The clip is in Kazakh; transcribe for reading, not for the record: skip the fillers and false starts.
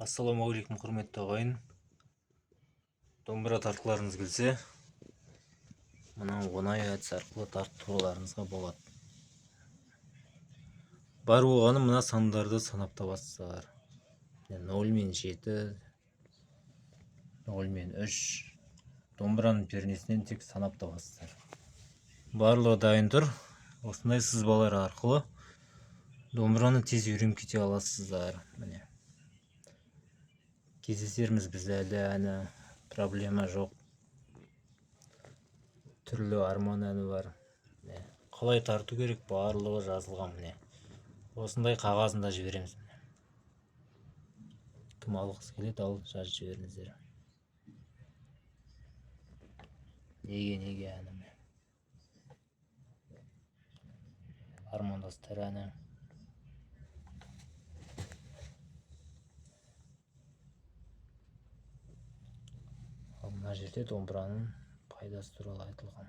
Ассалаумағалейкум, құрметті ағайын. Домбыра тартқыларыңыз келсе, мынау оңай әдіс арқылы тарттыруларыңызға болады. Бар болғаны мына сандарды санап табасыздар. 0 мен 7, 0 мен 3. Домбыраның пернесінен тек санап табасыздар. Барлығы дайын тұр. Осындай сызбалар арқылы домбыраны тез үйреніп кете аласыздар. Міне. Кездесерміз біз әлі проблема жоқ. Түрлі арман әні бар. Қалай тарту керек, барлығы жазылған. Міне осындай қағазында жібереміз. Кім алғысы келеді, ал жазып жіберіңіздер. Неге әні, армандастар әні. Мына жерде домбыраның пайдасы туралы айтылған.